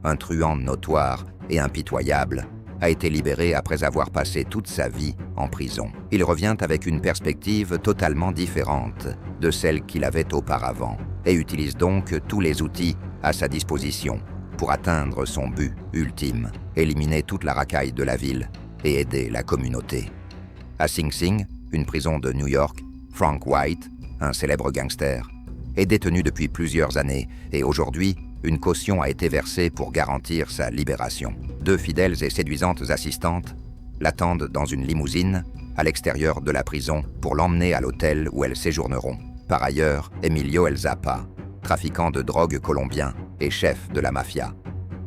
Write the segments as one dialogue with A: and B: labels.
A: un truand notoire et impitoyable, a été libéré après avoir passé toute sa vie en prison. Il revient avec une perspective totalement différente de celle qu'il avait auparavant et utilise donc tous les outils à sa disposition pour atteindre son but ultime, éliminer toute la racaille de la ville et aider la communauté. À Sing Sing, une prison de New York, Frank White, un célèbre gangster, est détenu depuis plusieurs années et aujourd'hui, une caution a été versée pour garantir sa libération. 2 fidèles et séduisantes assistantes l'attendent dans une limousine à l'extérieur de la prison pour l'emmener à l'hôtel où elles séjourneront. Par ailleurs, Emilio El Zappa, trafiquant de drogue colombien et chef de la mafia,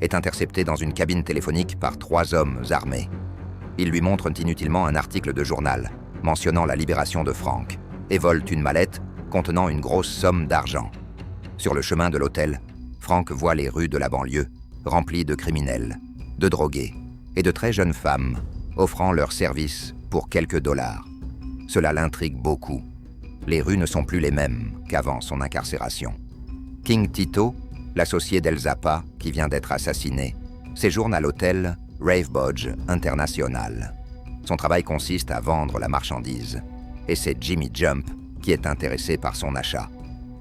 A: est intercepté dans une cabine téléphonique par 3 hommes armés. Ils lui montrent inutilement un article de journal mentionnant la libération de Frank et volent une mallette contenant une grosse somme d'argent. Sur le chemin de l'hôtel, Frank voit les rues de la banlieue remplies de criminels, de drogués et de très jeunes femmes offrant leurs services pour quelques dollars. Cela l'intrigue beaucoup. Les rues ne sont plus les mêmes qu'avant son incarcération. King Tito, l'associé d'El Zappa qui vient d'être assassiné, séjourne à l'hôtel Rave Bodge International. Son travail consiste à vendre la marchandise et c'est Jimmy Jump qui est intéressé par son achat.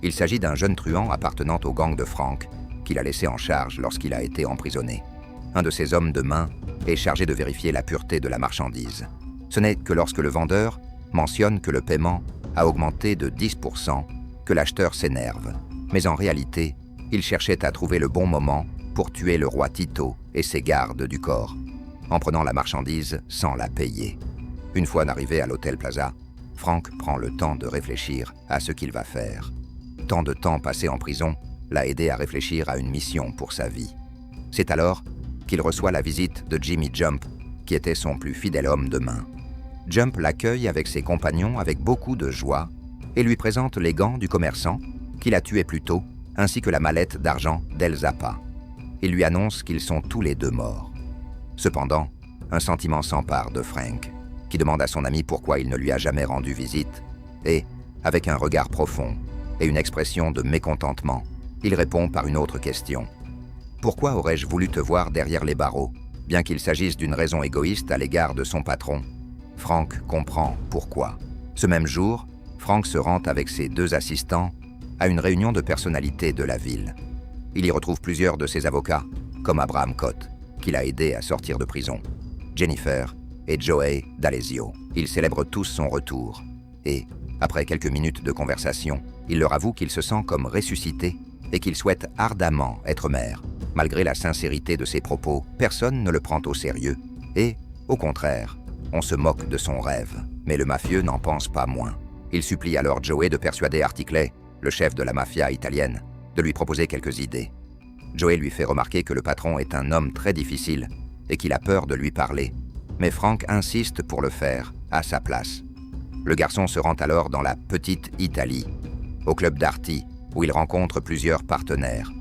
A: Il s'agit d'un jeune truand appartenant au gang de Frank qu'il a laissé en charge lorsqu'il a été emprisonné. Un de ses hommes de main est chargé de vérifier la pureté de la marchandise. Ce n'est que lorsque le vendeur mentionne que le paiement a augmenté de 10% que l'acheteur s'énerve. Mais en réalité, il cherchait à trouver le bon moment pour tuer le roi Tito et ses gardes du corps, en prenant la marchandise sans la payer. Une fois arrivé à l'Hôtel Plaza, Frank prend le temps de réfléchir à ce qu'il va faire. Tant de temps passé en prison l'a aidé à réfléchir à une mission pour sa vie. C'est alors qu'il reçoit la visite de Jimmy Jump, qui était son plus fidèle homme de main. Jump l'accueille avec ses compagnons avec beaucoup de joie et lui présente les gants du commerçant qu'il a tué plus tôt, ainsi que la mallette d'argent d'El Zappa. Il lui annonce qu'ils sont tous les 2 morts. Cependant, un sentiment s'empare de Frank, qui demande à son ami pourquoi il ne lui a jamais rendu visite, et, avec un regard profond et une expression de mécontentement, il répond par une autre question. « Pourquoi aurais-je voulu te voir derrière les barreaux, bien qu'il s'agisse d'une raison égoïste à l'égard de son patron ?» Frank comprend pourquoi. Ce même jour, Frank se rend avec ses 2 assistants à une réunion de personnalités de la ville. Il y retrouve plusieurs de ses avocats, comme Abraham Cott, qui l'a aidé à sortir de prison, Jennifer et Joey D'Alessio. Ils célèbrent tous son retour et, après quelques minutes de conversation, il leur avoue qu'il se sent comme ressuscité et qu'il souhaite ardemment être maire. Malgré la sincérité de ses propos, personne ne le prend au sérieux et, au contraire, on se moque de son rêve. Mais le mafieux n'en pense pas moins. Il supplie alors Joey de persuader Articlay, le chef de la mafia italienne, de lui proposer quelques idées. Joey lui fait remarquer que le patron est un homme très difficile et qu'il a peur de lui parler. Mais Frank insiste pour le faire à sa place. Le garçon se rend alors dans la petite Italie, au club d'Arty, où il rencontre plusieurs partenaires.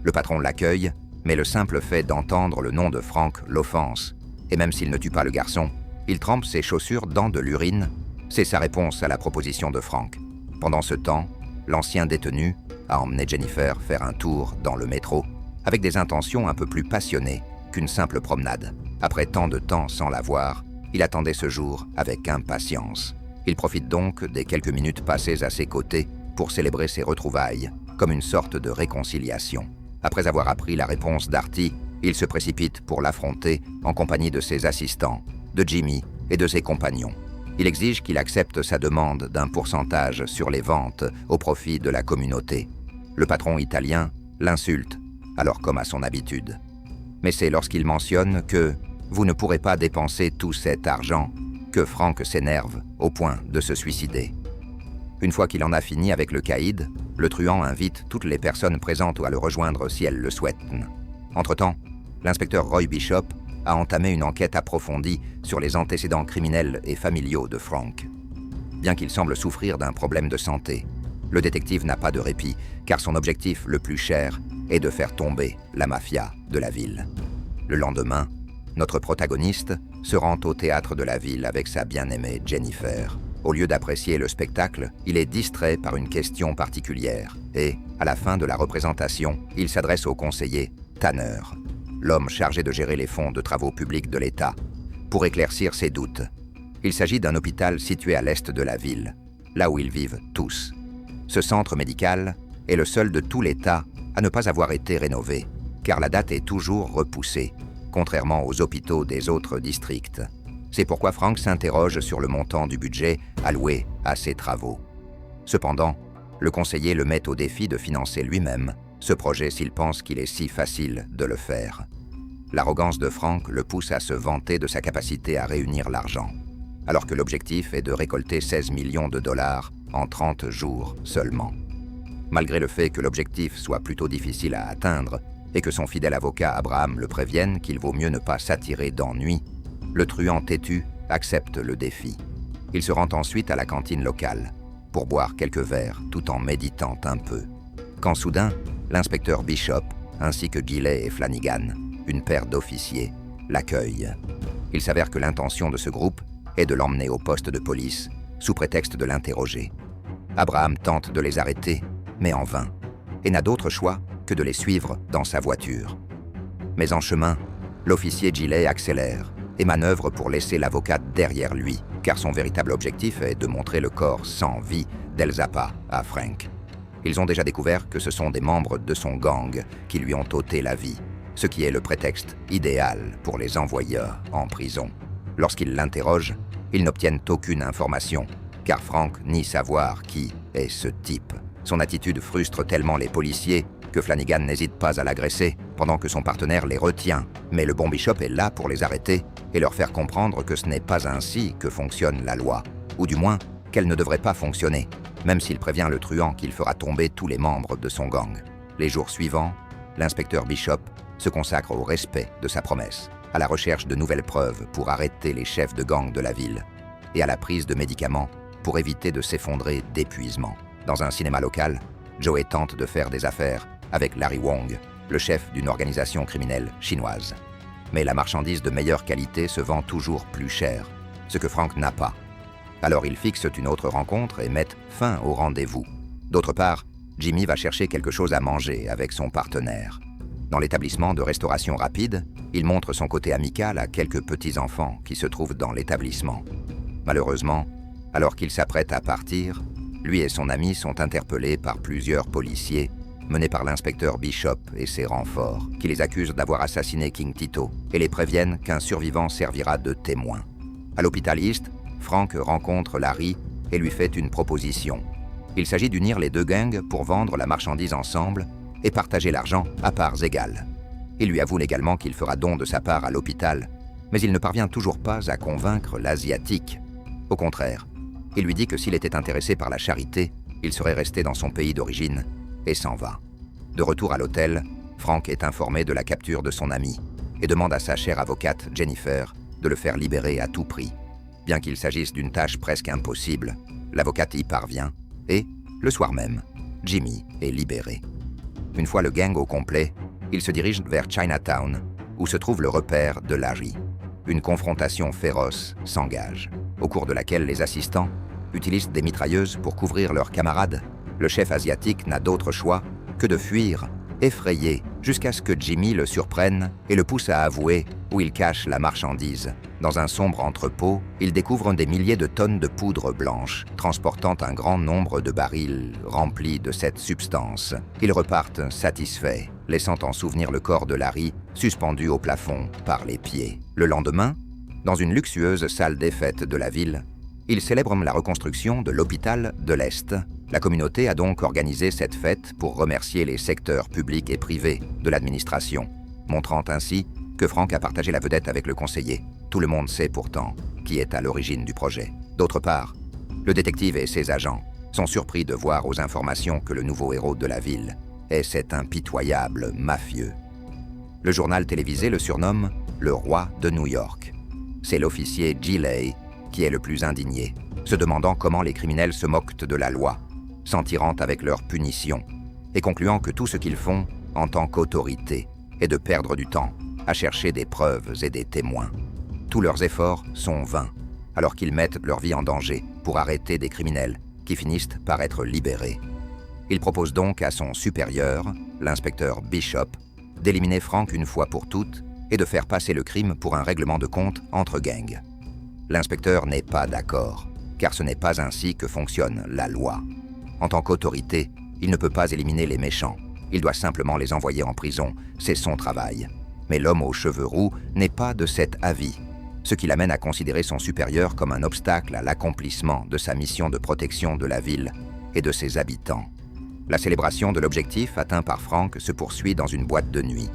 A: Le patron l'accueille, mais le simple fait d'entendre le nom de Frank l'offense. Et même s'il ne tue pas le garçon, il trempe ses chaussures dans de l'urine. C'est sa réponse à la proposition de Frank. Pendant ce temps, l'ancien détenu a emmené Jennifer faire un tour dans le métro, avec des intentions un peu plus passionnées qu'une simple promenade. Après tant de temps sans la voir, il attendait ce jour avec impatience. Il profite donc des quelques minutes passées à ses côtés pour célébrer ses retrouvailles, comme une sorte de réconciliation. Après avoir appris la réponse d'Arty, il se précipite pour l'affronter en compagnie de ses assistants, de Jimmy et de ses compagnons. Il exige qu'il accepte sa demande d'un pourcentage sur les ventes au profit de la communauté. Le patron italien l'insulte, alors comme à son habitude. Mais c'est lorsqu'il mentionne que « vous ne pourrez pas dépenser tout cet argent » que Frank s'énerve au point de se suicider. Une fois qu'il en a fini avec le caïd, le truand invite toutes les personnes présentes à le rejoindre si elles le souhaitent. Entre-temps, l'inspecteur Roy Bishop a entamé une enquête approfondie sur les antécédents criminels et familiaux de Frank. Bien qu'il semble souffrir d'un problème de santé, le détective n'a pas de répit, car son objectif le plus cher est de faire tomber la mafia de la ville. Le lendemain, notre protagoniste se rend au théâtre de la ville avec sa bien-aimée Jennifer. Au lieu d'apprécier le spectacle, il est distrait par une question particulière et, à la fin de la représentation, il s'adresse au conseiller Tanner. l'homme chargé de gérer les fonds de travaux publics de l'État, pour éclaircir ses doutes. Il s'agit d'un hôpital situé à l'est de la ville, là où ils vivent tous. Ce centre médical est le seul de tout l'État à ne pas avoir été rénové, car la date est toujours repoussée, contrairement aux hôpitaux des autres districts. C'est pourquoi Frank s'interroge sur le montant du budget alloué à ces travaux. Cependant, le conseiller le met au défi de financer lui-même ce projet s'il pense qu'il est si facile de le faire. L'arrogance de Frank le pousse à se vanter de sa capacité à réunir l'argent, alors que l'objectif est de récolter 16 millions de dollars en 30 jours seulement. Malgré le fait que l'objectif soit plutôt difficile à atteindre et que son fidèle avocat Abraham le prévienne qu'il vaut mieux ne pas s'attirer d'ennui, le truand têtu accepte le défi. Il se rend ensuite à la cantine locale pour boire quelques verres tout en méditant un peu. Quand soudain, l'inspecteur Bishop, ainsi que Gilley et Flanagan, une paire d'officiers, l'accueillent. Il s'avère que l'intention de ce groupe est de l'emmener au poste de police, sous prétexte de l'interroger. Abraham tente de les arrêter, mais en vain, et n'a d'autre choix que de les suivre dans sa voiture. Mais en chemin, l'officier Gilley accélère et manœuvre pour laisser l'avocat derrière lui, car son véritable objectif est de montrer le corps sans vie d'El Zappa à Frank. Ils ont déjà découvert que ce sont des membres de son gang qui lui ont ôté la vie, ce qui est le prétexte idéal pour les envoyer en prison. Lorsqu'ils l'interrogent, ils n'obtiennent aucune information, car Frank nie savoir qui est ce type. Son attitude frustre tellement les policiers que Flanagan n'hésite pas à l'agresser, pendant que son partenaire les retient. Mais le bon Bishop est là pour les arrêter et leur faire comprendre que ce n'est pas ainsi que fonctionne la loi, ou du moins qu'elle ne devrait pas fonctionner, même s'il prévient le truand qu'il fera tomber tous les membres de son gang. Les jours suivants, l'inspecteur Bishop se consacre au respect de sa promesse, à la recherche de nouvelles preuves pour arrêter les chefs de gang de la ville, et à la prise de médicaments pour éviter de s'effondrer d'épuisement. Dans un cinéma local, Joey tente de faire des affaires avec Larry Wong, le chef d'une organisation criminelle chinoise. Mais la marchandise de meilleure qualité se vend toujours plus cher, ce que Frank n'a pas. Alors ils fixent une autre rencontre et mettent fin au rendez-vous. D'autre part, Jimmy va chercher quelque chose à manger avec son partenaire. Dans l'établissement de restauration rapide, il montre son côté amical à quelques petits-enfants qui se trouvent dans l'établissement. Malheureusement, alors qu'il s'apprête à partir, lui et son ami sont interpellés par plusieurs policiers menés par l'inspecteur Bishop et ses renforts, qui les accusent d'avoir assassiné King Tito et les préviennent qu'un survivant servira de témoin. À l'hôpital East, Frank rencontre Larry et lui fait une proposition. Il s'agit d'unir les deux gangs pour vendre la marchandise ensemble et partager l'argent à parts égales. Il lui avoue également qu'il fera don de sa part à l'hôpital, mais il ne parvient toujours pas à convaincre l'Asiatique. Au contraire, il lui dit que s'il était intéressé par la charité, il serait resté dans son pays d'origine et s'en va. De retour à l'hôtel, Frank est informé de la capture de son ami et demande à sa chère avocate Jennifer de le faire libérer à tout prix. Bien qu'il s'agisse d'une tâche presque impossible, l'avocate y parvient et, le soir même, Jimmy est libéré. Une fois le gang au complet, il se dirige vers Chinatown, où se trouve le repère de Larry. Une confrontation féroce s'engage, au cours de laquelle les assistants utilisent des mitrailleuses pour couvrir leurs camarades. Le chef asiatique n'a d'autre choix que de fuir, effrayé, jusqu'à ce que Jimmy le surprenne et le pousse à avouer où il cache la marchandise. Dans un sombre entrepôt, il découvre des milliers de tonnes de poudre blanche, transportant un grand nombre de barils remplis de cette substance. Ils repartent satisfaits, laissant en souvenir le corps de Larry, suspendu au plafond par les pieds. Le lendemain, dans une luxueuse salle des fêtes de la ville, ils célèbrent la reconstruction de l'hôpital de l'Est. La communauté a donc organisé cette fête pour remercier les secteurs publics et privés de l'administration, montrant ainsi que Frank a partagé la vedette avec le conseiller. Tout le monde sait pourtant qui est à l'origine du projet. D'autre part, le détective et ses agents sont surpris de voir aux informations que le nouveau héros de la ville est cet impitoyable mafieux. Le journal télévisé le surnomme le roi de New York. C'est l'officier Gilley qui est le plus indigné, se demandant comment les criminels se moquent de la loi, s'en tirant avec leur punition, et concluant que tout ce qu'ils font en tant qu'autorité est de perdre du temps à chercher des preuves et des témoins. Tous leurs efforts sont vains, alors qu'ils mettent leur vie en danger pour arrêter des criminels qui finissent par être libérés. Il propose donc à son supérieur, l'inspecteur Bishop, d'éliminer Frank une fois pour toutes et de faire passer le crime pour un règlement de compte entre gangs. L'inspecteur n'est pas d'accord, car ce n'est pas ainsi que fonctionne la loi. En tant qu'autorité, il ne peut pas éliminer les méchants. Il doit simplement les envoyer en prison, c'est son travail. Mais l'homme aux cheveux roux n'est pas de cet avis, ce qui l'amène à considérer son supérieur comme un obstacle à l'accomplissement de sa mission de protection de la ville et de ses habitants. La célébration de l'objectif atteint par Frank se poursuit dans une boîte de nuit,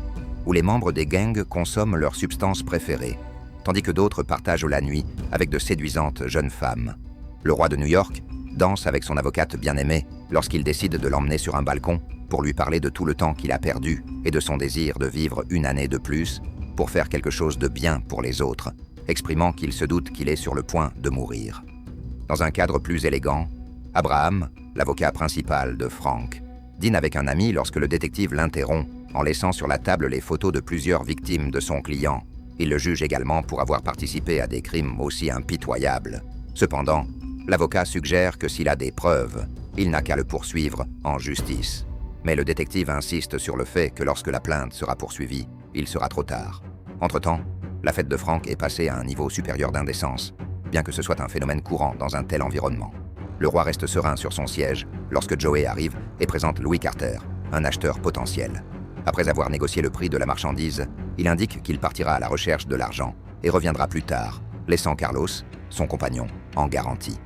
A: où les membres des gangs consomment leurs substances préférées, tandis que d'autres partagent la nuit avec de séduisantes jeunes femmes. Le roi de New York danse avec son avocate bien-aimée lorsqu'il décide de l'emmener sur un balcon pour lui parler de tout le temps qu'il a perdu et de son désir de vivre une année de plus pour faire quelque chose de bien pour les autres, exprimant qu'il se doute qu'il est sur le point de mourir. Dans un cadre plus élégant, Abraham, l'avocat principal de Frank, dîne avec un ami lorsque le détective l'interrompt en laissant sur la table les photos de plusieurs victimes de son client. Il le juge également pour avoir participé à des crimes aussi impitoyables. Cependant, l'avocat suggère que s'il a des preuves, il n'a qu'à le poursuivre en justice. Mais le détective insiste sur le fait que lorsque la plainte sera poursuivie, il sera trop tard. Entre-temps, la fête de Frank est passée à un niveau supérieur d'indécence, bien que ce soit un phénomène courant dans un tel environnement. Le roi reste serein sur son siège lorsque Joey arrive et présente Louis Carter, un acheteur potentiel. Après avoir négocié le prix de la marchandise, il indique qu'il partira à la recherche de l'argent et reviendra plus tard, laissant Carlos, son compagnon, en garantie.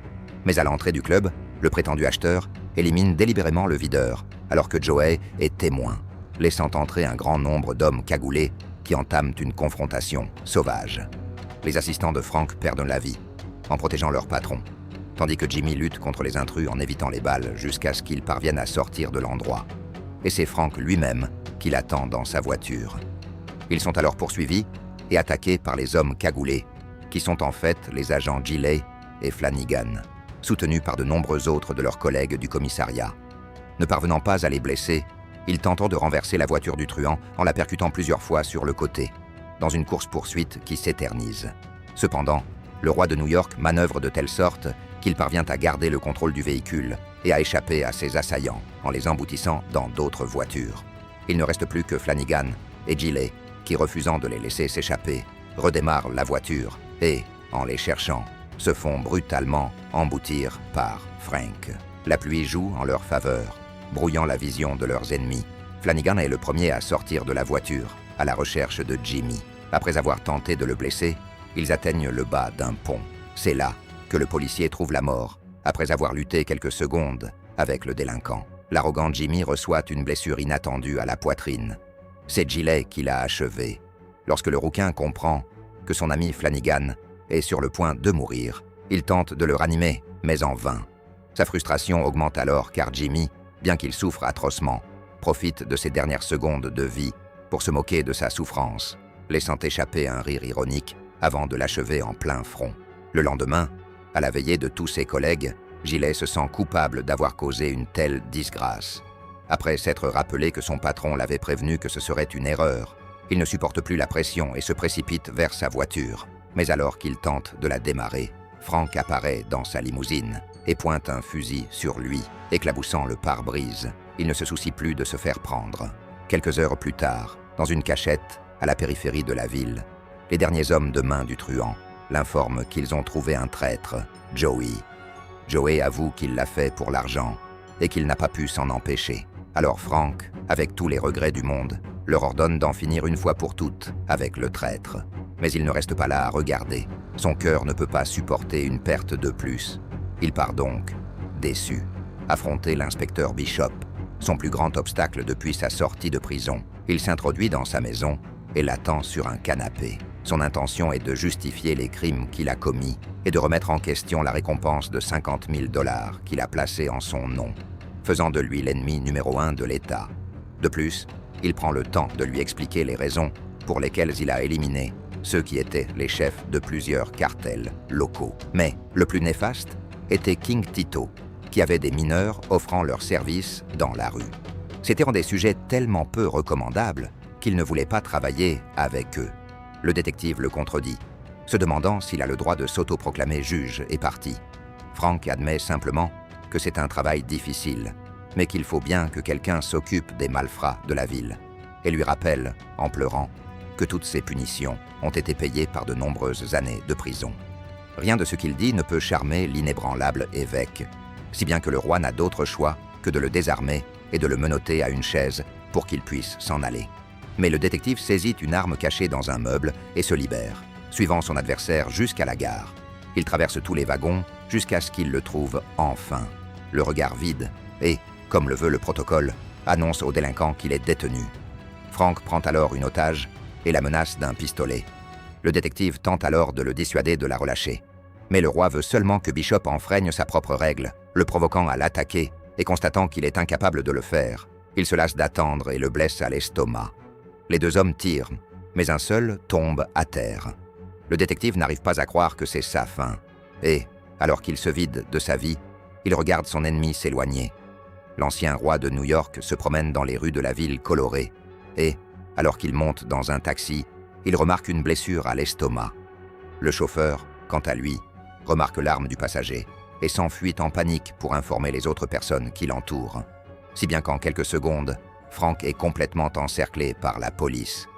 A: Mais à l'entrée du club, le prétendu acheteur élimine délibérément le videur, alors que Joey est témoin, laissant entrer un grand nombre d'hommes cagoulés qui entament une confrontation sauvage. Les assistants de Frank perdent la vie, en protégeant leur patron, tandis que Jimmy lutte contre les intrus en évitant les balles jusqu'à ce qu'ils parviennent à sortir de l'endroit. Et c'est Frank lui-même qui l'attend dans sa voiture. Ils sont alors poursuivis et attaqués par les hommes cagoulés, qui sont en fait les agents Gilley et Flanagan, soutenus par de nombreux autres de leurs collègues du commissariat. Ne parvenant pas à les blesser, ils tentent de renverser la voiture du truand en la percutant plusieurs fois sur le côté, dans une course-poursuite qui s'éternise. Cependant, le roi de New York manœuvre de telle sorte qu'il parvient à garder le contrôle du véhicule et à échapper à ses assaillants en les emboutissant dans d'autres voitures. Il ne reste plus que Flanagan et Gilley qui, refusant de les laisser s'échapper, redémarrent la voiture et, en les cherchant, se font brutalement emboutir par Frank. La pluie joue en leur faveur, brouillant la vision de leurs ennemis. Flanagan est le premier à sortir de la voiture, à la recherche de Jimmy. Après avoir tenté de le blesser, ils atteignent le bas d'un pont. C'est là que le policier trouve la mort, après avoir lutté quelques secondes avec le délinquant. L'arrogant Jimmy reçoit une blessure inattendue à la poitrine. C'est Gilley qui l'a achevé. Lorsque le rouquin comprend que son ami Flanagan est sur le point de mourir, il tente de le ranimer, mais en vain. Sa frustration augmente alors car Jimmy, bien qu'il souffre atrocement, profite de ses dernières secondes de vie pour se moquer de sa souffrance, laissant échapper un rire ironique avant de l'achever en plein front. Le lendemain, à la veillée de tous ses collègues, Gilley se sent coupable d'avoir causé une telle disgrâce. Après s'être rappelé que son patron l'avait prévenu que ce serait une erreur, il ne supporte plus la pression et se précipite vers sa voiture. Mais alors qu'il tente de la démarrer, Frank apparaît dans sa limousine et pointe un fusil sur lui, éclaboussant le pare-brise. Il ne se soucie plus de se faire prendre. Quelques heures plus tard, dans une cachette à la périphérie de la ville, les derniers hommes de main du truand l'informent qu'ils ont trouvé un traître, Joey. Joey avoue qu'il l'a fait pour l'argent et qu'il n'a pas pu s'en empêcher. Alors Frank, avec tous les regrets du monde, leur ordonne d'en finir une fois pour toutes avec le traître. Mais il ne reste pas là à regarder. Son cœur ne peut pas supporter une perte de plus. Il part donc, déçu, affronter l'inspecteur Bishop, son plus grand obstacle depuis sa sortie de prison. Il s'introduit dans sa maison et l'attend sur un canapé. Son intention est de justifier les crimes qu'il a commis et de remettre en question la récompense de 50 000 $ qu'il a placée en son nom, faisant de lui l'ennemi numéro 1 de l'État. De plus, il prend le temps de lui expliquer les raisons pour lesquelles il a éliminé ceux qui étaient les chefs de plusieurs cartels locaux. Mais le plus néfaste était King Tito, qui avait des mineurs offrant leurs services dans la rue. C'étaient des sujets tellement peu recommandables qu'il ne voulait pas travailler avec eux. Le détective le contredit, se demandant s'il a le droit de s'autoproclamer juge et partie. Frank admet simplement que c'est un travail difficile, mais qu'il faut bien que quelqu'un s'occupe des malfrats de la ville. et lui rappelle, en pleurant, que toutes ces punitions ont été payées par de nombreuses années de prison. Rien de ce qu'il dit ne peut charmer l'inébranlable évêque, si bien que le roi n'a d'autre choix que de le désarmer et de le menotter à une chaise pour qu'il puisse s'en aller. Mais le détective saisit une arme cachée dans un meuble et se libère, suivant son adversaire jusqu'à la gare. Il traverse tous les wagons jusqu'à ce qu'il le trouve enfin, le regard vide, et, comme le veut le protocole, annonce au délinquant qu'il est détenu. Frank prend alors une otage et la menace d'un pistolet. Le détective tente alors de le dissuader de la relâcher. Mais le roi veut seulement que Bishop enfreigne sa propre règle, le provoquant à l'attaquer, et constatant qu'il est incapable de le faire, il se lasse d'attendre et le blesse à l'estomac. Les deux hommes tirent, mais un seul tombe à terre. Le détective n'arrive pas à croire que c'est sa fin, et, alors qu'il se vide de sa vie, il regarde son ennemi s'éloigner. L'ancien roi de New York se promène dans les rues de la ville colorée, et, alors qu'il monte dans un taxi, il remarque une blessure à l'estomac. Le chauffeur, quant à lui, remarque l'arme du passager et s'enfuit en panique pour informer les autres personnes qui l'entourent. Si bien qu'en quelques secondes, Frank est complètement encerclé par la police.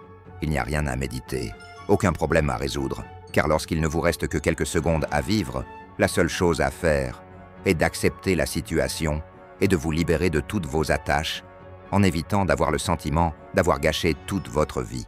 A: Il n'y a rien à méditer, aucun problème à résoudre, car lorsqu'il ne vous reste que quelques secondes à vivre, la seule chose à faire est d'accepter la situation et de vous libérer de toutes vos attaches, en évitant d'avoir le sentiment d'avoir gâché toute votre vie.